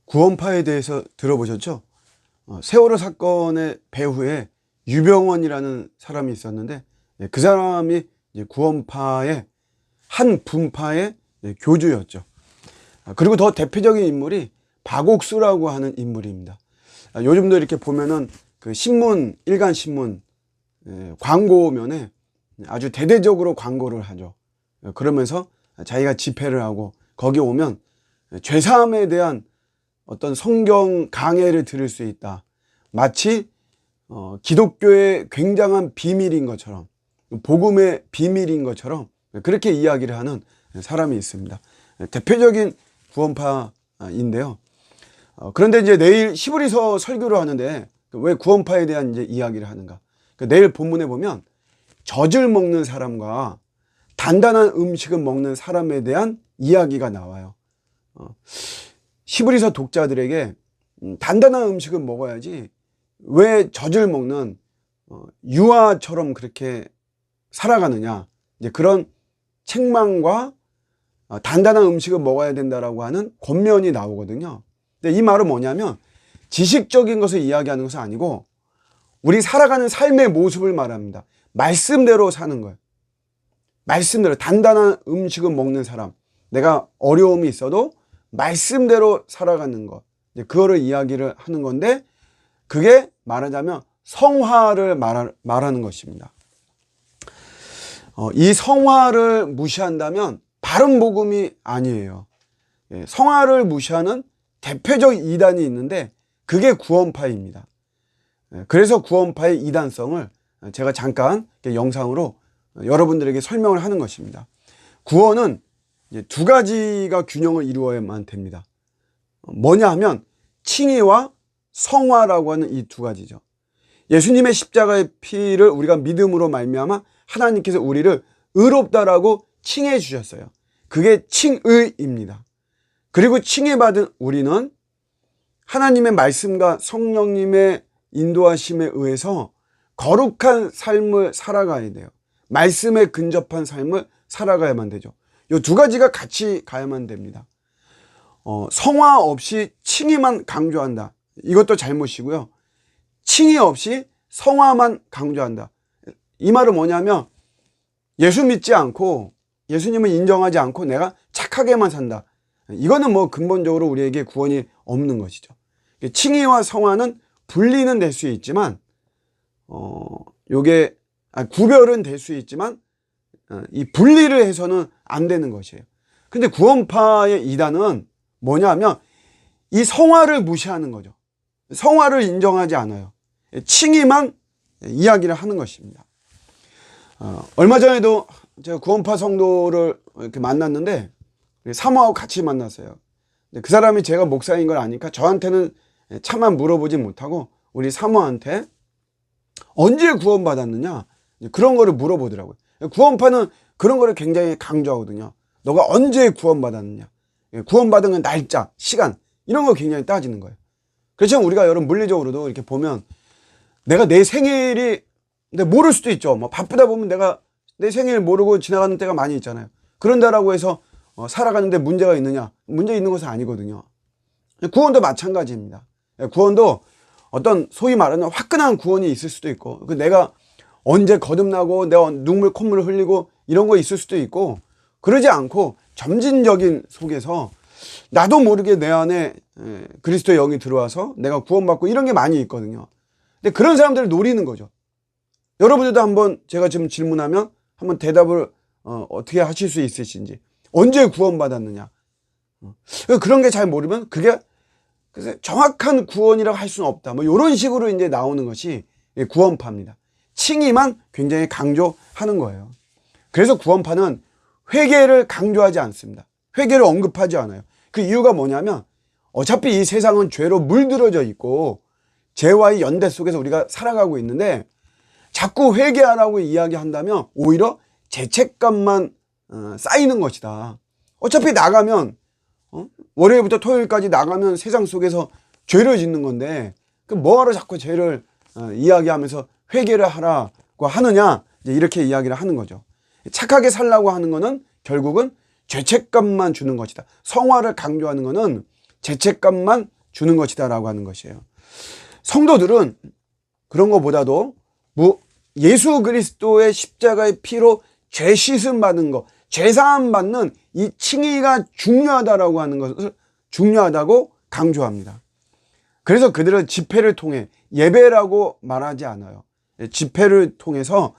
구원파에 대해서 들어보셨죠? 세월호 사건의 배후에 유병원이라는 사람이 있었는데 그 사람이 이제 구원파의 한 분파의 교주였죠. 그리고 더 대표적인 인물이 박옥수라고 하는 인물입니다. 요즘도 이렇게 보면은 그 신문, 일간 신문 광고면에 아주 대대적으로 광고를 하죠. 그러면서 자기가 집회를 하고 거기 오면 죄사함에 대한 어떤 성경 강해를 들을 수 있다. 마치 기독교의 굉장한 비밀인 것처럼, 복음의 비밀인 것처럼 그렇게 이야기를 하는 사람이 있습니다. 대표적인 구원파인데요. 그런데 이제 내일 히브리서 설교를 하는데 왜 구원파에 대한 이제 이야기를 하는가? 내일 본문에 보면 젖을 먹는 사람과 단단한 음식을 먹는 사람에 대한 이야기가 나와요. 히브리서 독자들에게 단단한 음식을 먹어야지 왜 젖을 먹는 유아처럼 그렇게 살아가느냐, 이제 그런 책망과 단단한 음식을 먹어야 된다라고 하는 권면이 나오거든요. 근데 이 말은 뭐냐면 지식적인 것을 이야기하는 것은 아니고 우리 살아가는 삶의 모습을 말합니다. 말씀대로 사는 거예요. 말씀대로 단단한 음식을 먹는 사람, 내가 어려움이 있어도 말씀대로 살아가는 것, 그거를 이야기를 하는 건데, 그게 말하자면 성화를 말하는 것입니다. 이 성화를 무시한다면 바른 복음이 아니에요. 성화를 무시하는 대표적 이단이 있는데 그게 구원파입니다. 그래서 구원파의 이단성을 제가 잠깐 영상으로 여러분들에게 설명을 하는 것입니다. 구원은 이제 두 가지가 균형을 이루어야만 됩니다. 뭐냐 하면 칭의와 성화라고 하는 이 두 가지죠. 예수님의 십자가의 피를 우리가 믿음으로 말미암아 하나님께서 우리를 의롭다라고 칭해 주셨어요. 그게 칭의입니다. 그리고 칭해받은 우리는 하나님의 말씀과 성령님의 인도하심에 의해서 거룩한 삶을 살아가야 돼요. 말씀에 근접한 삶을 살아가야만 되죠. 이 두 가지가 같이 가야만 됩니다. 성화 없이 칭의만 강조한다. 이것도 잘못이고요. 칭의 없이 성화만 강조한다. 이 말은 뭐냐면 예수 믿지 않고 예수님을 인정하지 않고 내가 착하게만 산다. 이거는 뭐 근본적으로 우리에게 구원이 없는 것이죠. 칭의와 성화는 분리는 될 수 있지만 구별은 될 수 있지만 이 분리를 해서는 안 되는 것이에요. 근데 구원파의 이단은 뭐냐면 이 성화를 무시하는 거죠. 성화를 인정하지 않아요. 칭의만 이야기를 하는 것입니다. 얼마 전에도 제가 구원파 성도를 이렇게 만났는데 사모하고 같이 만났어요. 그 사람이 제가 목사인 걸 아니까 저한테는 차마 물어보지 못하고 우리 사모한테 언제 구원받았느냐 그런 거를 물어보더라고요. 구원파는 그런 거를 굉장히 강조하거든요. 너가 언제 구원받았느냐, 구원받은 건 날짜, 시간 이런 거 굉장히 따지는 거예요. 그렇지만 우리가 여러분 물리적으로도 이렇게 보면 내가 내 생일이 근데 모를 수도 있죠. 뭐 바쁘다 보면 내가 내 생일 모르고 지나가는 때가 많이 있잖아요. 그런다라고 해서 살아가는데 문제가 있느냐? 문제 있는 것은 아니거든요. 구원도 마찬가지입니다. 구원도 어떤 소위 말하는 화끈한 구원이 있을 수도 있고 내가 언제 거듭나고 내가 눈물 콧물 흘리고 이런 거 있을 수도 있고 그러지 않고 점진적인 속에서 나도 모르게 내 안에 그리스도의 영이 들어와서 내가 구원받고 이런 게 많이 있거든요. 근데 그런 사람들을 노리는 거죠. 여러분들도 한번 제가 지금 질문하면 한번 대답을 어떻게 하실 수 있으신지, 언제 구원받았느냐, 그런 게 잘 모르면 그게 정확한 구원이라고 할 수는 없다. 뭐 이런 식으로 이제 나오는 것이 구원파입니다. 칭의만 굉장히 강조하는 거예요. 그래서 구원파는 회개를 강조하지 않습니다. 회개를 언급하지 않아요. 그 이유가 뭐냐면 어차피 이 세상은 죄로 물들어져 있고 죄와의 연대 속에서 우리가 살아가고 있는데 자꾸 회개하라고 이야기한다면 오히려 죄책감만 쌓이는 것이다. 어차피 나가면 월요일부터 토요일까지 나가면 세상 속에서 죄를 짓는 건데 그 뭐하러 자꾸 죄를 이야기하면서 회개를 하라고 하느냐, 이제 이렇게 이야기를 하는 거죠. 착하게 살라고 하는 거는 결국은 죄책감만 주는 것이다. 성화를 강조하는 거는 죄책감만 주는 것이다라고 하는 것이에요. 성도들은 그런 것보다도 예수 그리스도의 십자가의 피로 죄 씻음 받는 것, 죄 사함 받는 이 칭의가 중요하다라고 하는 것을 중요하다고 강조합니다. 그래서 그들은 집회를 통해, 예배라고 말하지 않아요. 집회를 통해서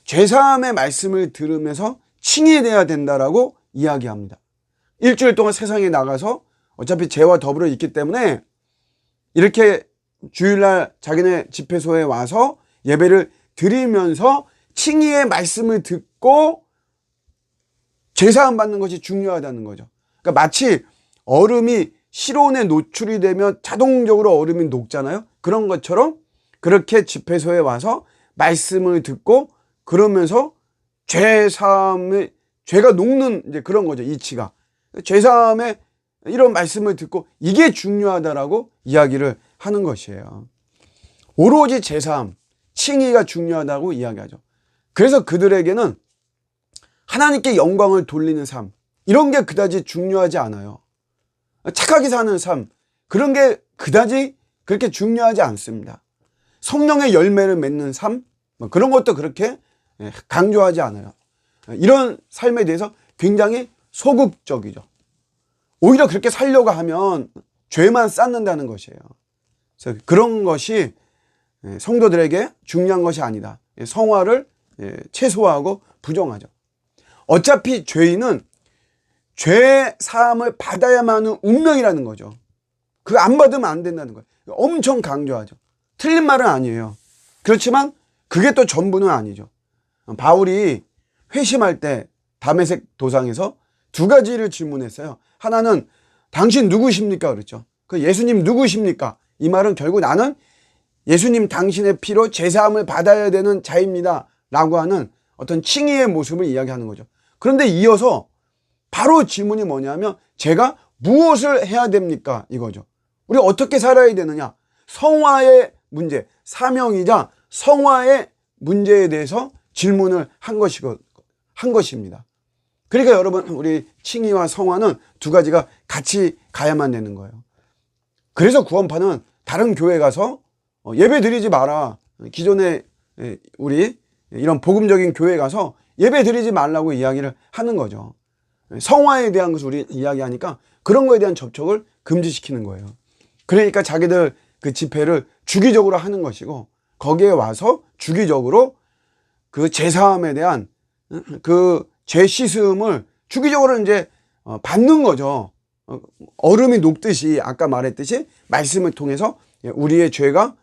죄 사함의 말씀을 들으면서 칭의돼야 된다라고 이야기합니다. 일주일 동안 세상에 나가서 어차피 죄와 더불어 있기 때문에 이렇게 주일날 자기네 집회소에 와서 예배를 드리면서 칭의의 말씀을 듣고 죄사함 받는 것이 중요하다는 거죠. 그러니까 마치 얼음이 실온에 노출이 되면 자동적으로 얼음이 녹잖아요. 그런 것처럼 그렇게 집회소에 와서 말씀을 듣고 그러면서 죄사함의 죄가 녹는 이제 그런 거죠. 이치가 죄사함의 이런 말씀을 듣고 이게 중요하다라고 이야기를 하는 것이에요. 오로지 죄사함, 칭의가 중요하다고 이야기하죠. 그래서 그들에게는 하나님께 영광을 돌리는 삶, 이런 게 그다지 중요하지 않아요. 착하게 사는 삶, 그런 게 그다지 그렇게 중요하지 않습니다. 성령의 열매를 맺는 삶, 그런 것도 그렇게 강조하지 않아요. 이런 삶에 대해서 굉장히 소극적이죠. 오히려 그렇게 살려고 하면 죄만 쌓는다는 것이에요. 그래서 그런 것이 성도들에게 중요한 것이 아니다. 성화를 최소화하고 부정하죠. 어차피 죄인은 죄 사함을 받아야만 하는 운명이라는 거죠. 그거 안 받으면 안 된다는 거예요. 엄청 강조하죠. 틀린 말은 아니에요. 그렇지만 그게 또 전부는 아니죠. 바울이 회심할 때 다메섹 도상에서 두 가지를 질문했어요. 하나는 당신 누구십니까? 그랬죠. 그 예수님 누구십니까? 이 말은 결국 나는 예수님 당신의 피로 제사함을 받아야 되는 자입니다 라고 하는 어떤 칭의의 모습을 이야기하는 거죠. 그런데 이어서 바로 질문이 뭐냐면 제가 무엇을 해야 됩니까? 이거죠. 우리가 어떻게 살아야 되느냐? 성화의 문제, 사명이자 성화의 문제에 대해서 질문을 한 것입니다. 그러니까 여러분, 우리 칭의와 성화는 두 가지가 같이 가야만 되는 거예요. 그래서 구원파는 다른 교회 가서 예배 드리지 마라. 기존에 우리 이런 복음적인 교회 가서 예배 드리지 말라고 이야기를 하는 거죠. 성화에 대한 것을 우리 이야기하니까 그런 거에 대한 접촉을 금지시키는 거예요. 그러니까 자기들 그 집회를 주기적으로 하는 것이고 거기에 와서 주기적으로 그 제사함에 대한 그 죄 씻음을 주기적으로 이제 받는 거죠. 얼음이 녹듯이 아까 말했듯이 말씀을 통해서 우리의 죄가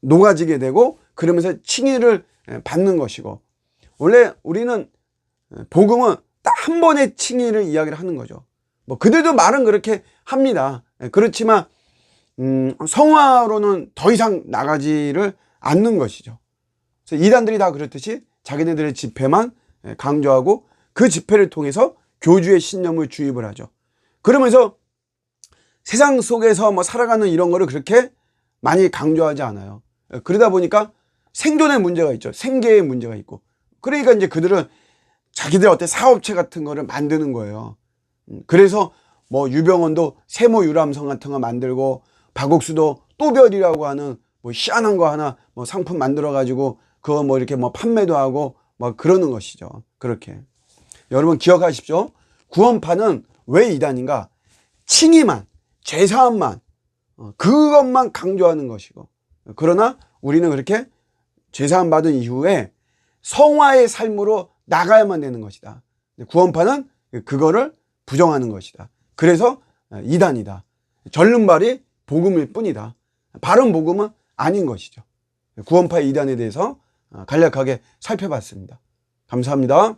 녹아지게 되고 그러면서 칭의를 받는 것이고 원래 우리는 복음은 딱 한 번의 칭의를 이야기를 하는 거죠. 뭐 그들도 말은 그렇게 합니다. 그렇지만 성화로는 더 이상 나가지를 않는 것이죠. 그래서 이단들이 다 그렇듯이 자기네들의 집회만 강조하고 그 집회를 통해서 교주의 신념을 주입을 하죠. 그러면서 세상 속에서 뭐 살아가는 이런 거를 그렇게 많이 강조하지 않아요. 그러다 보니까 생존의 문제가 있죠. 생계의 문제가 있고. 그러니까 이제 그들은 자기들 어떤 사업체 같은 거를 만드는 거예요. 그래서 뭐 유병원도 세모 유람선 같은 거 만들고 박옥수도 또별이라고 하는 뭐 희한한 거 하나 뭐 상품 만들어 가지고 그거 뭐 이렇게 뭐 판매도 하고 뭐 그러는 것이죠. 그렇게. 여러분 기억하십시오. 구원파는 왜 이단인가? 칭의만, 죄사함만, 그것만 강조하는 것이고. 그러나 우리는 그렇게 죄사함 받은 이후에 성화의 삶으로 나가야만 되는 것이다. 구원파는 그거를 부정하는 것이다. 그래서 이단이다. 절름발이 복음일 뿐이다. 바른 복음은 아닌 것이죠. 구원파의 이단에 대해서 간략하게 살펴봤습니다. 감사합니다.